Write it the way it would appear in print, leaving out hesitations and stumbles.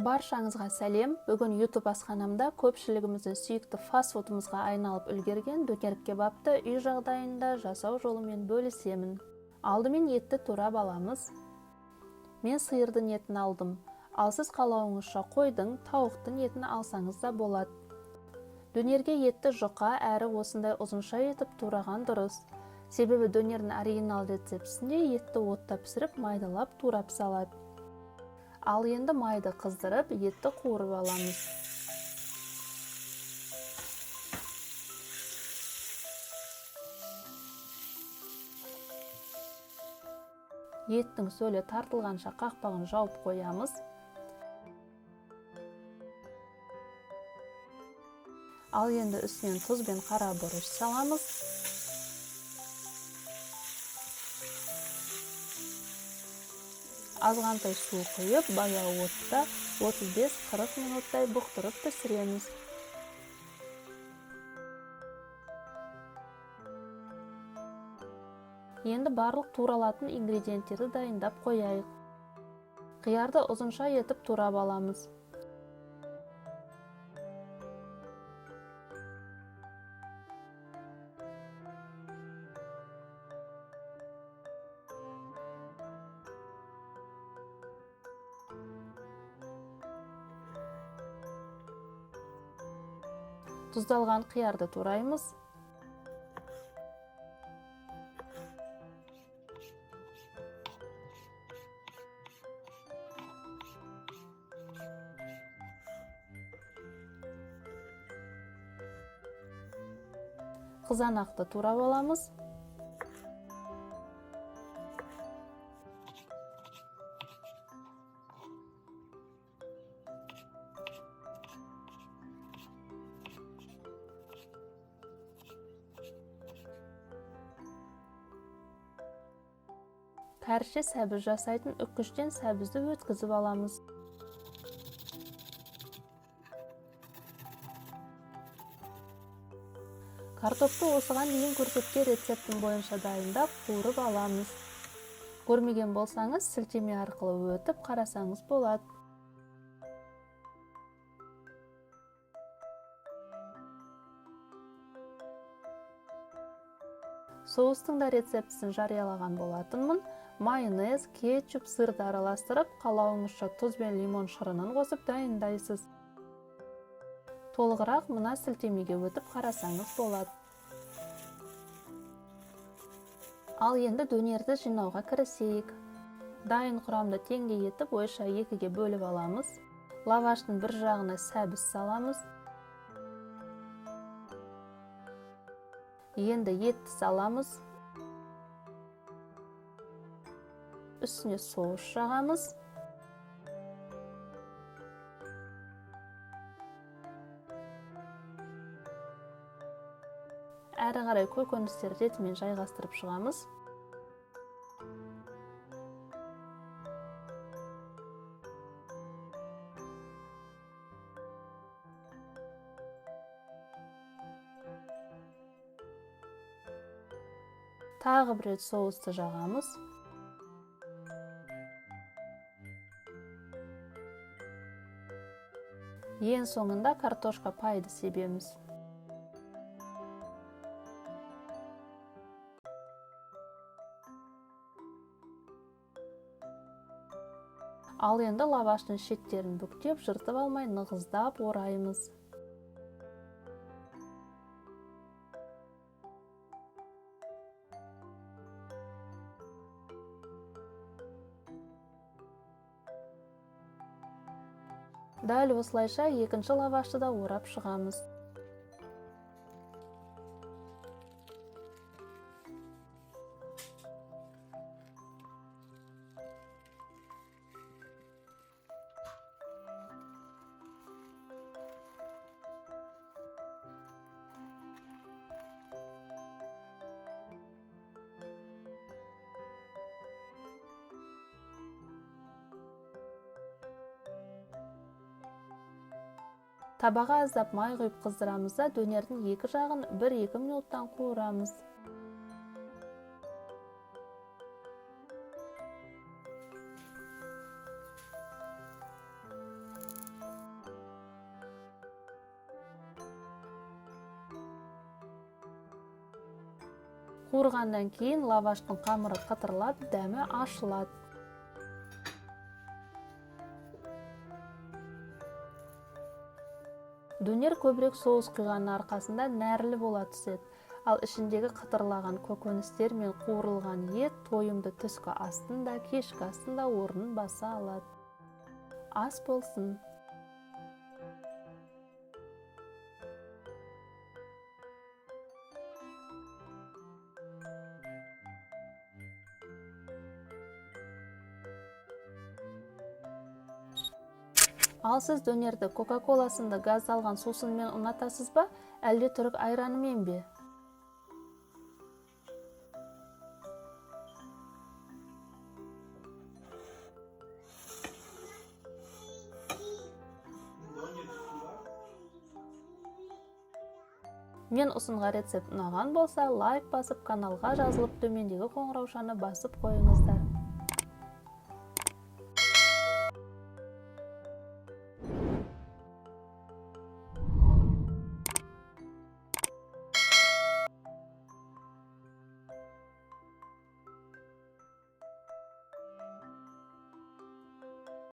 Баршаңызға сәлем. Бүгін YouTube асханамда көпшілігіміздің сүйікті фастфудымызға айналып үлгерген дөнер кебапты үй жағдайында жасау жолымен бөлісемін. Алдымен етті турап аламыз. Мен сиырдың етін алдым. Ал сіз қалауыңызша қойдың, тауықтың етін алсаңыз да болады. Дөнерге етті жұқа әрі осындай ұзынша етіп тураған дұрыс. Себебі дөнердің оригинал рецептісінде етті отта пісіріп, майдалап турап салады. Ал енді майды қыздырып, етті қуырып аламыз. Еттің сөлі тартылғанша қақпағын жауып қоямыз. Ал енді үстінен тұз бен қара бұрыш саламыз. Азғантай су құйып, баяу отта 35-40 минуттай бұқтырып пісіреміз. Енді барлық туралатын ингредиенттерді дайындап қояйық. Қиярды ұзынша етіп турап аламыз. Тұздалған қиярды тураймыз. Қызанақты турап аламыз. Кәріште сәбіз жасайтын үккіштен сәбізді өткізіп аламыз. Картопты осыған дейін көрсеткен рецептің бойынша дайындап қуырып аламыз. Көрмеген болсаңыз, сілтеме арқылы өтіп қарасаңыз болады. Соустың да рецептісін жариялаған болатынмын. Майонез, кетчуп, сырды араластырып, қалауыңызша тұз бен лимон шырынын қосып дайындайсыз. Толығырақ мына сілтемеге өтіп қарасаңыз болады. Ал енді дөнерді жинауға кірісейік. Дайын құрамды теңдей етіп, ойша екіге бөліп аламыз. Лаваштың бір жағына сәбіз саламыз. Енді етті саламыз. Үстіне соус жағамыз. Әрі қарай көкөністер ретімен жайғастырып шығамыз. Тағы бір рет соусты жағамыз. Ең соңында картошка пайды себеміз. Ал енді лаваштың шеттерін бүктеп, жыртып алмай нығыздап ораймыз. Дәл осылайша екінші лавашты да орап шығамыз. Табаға аздап май құйып қыздырамыз да дөнердің екі жағын 1-2 минуттан қуырамыз. Қуырғандан кейін лаваштың қамыры қытырлап, дәмі ашылады. Дөнер көбірек соус құйғанның арқасында нәрлі бола түседі. Ал ішіндегі қытырлаған көкөністер мен қуырылған ет тойымды түскі астында, кешкі астында орнын баса алады. Ас болсын. Ал сіз дөнерді кока-кола сынды газдалған сусынмен ұнатасыз ба, әлде түрік айранымен бе? Мен ұсынған рецепт ұнаған болса, лайк басып, каналға жазылып, төмендегі қоңыраушаны басып қойыңыздар.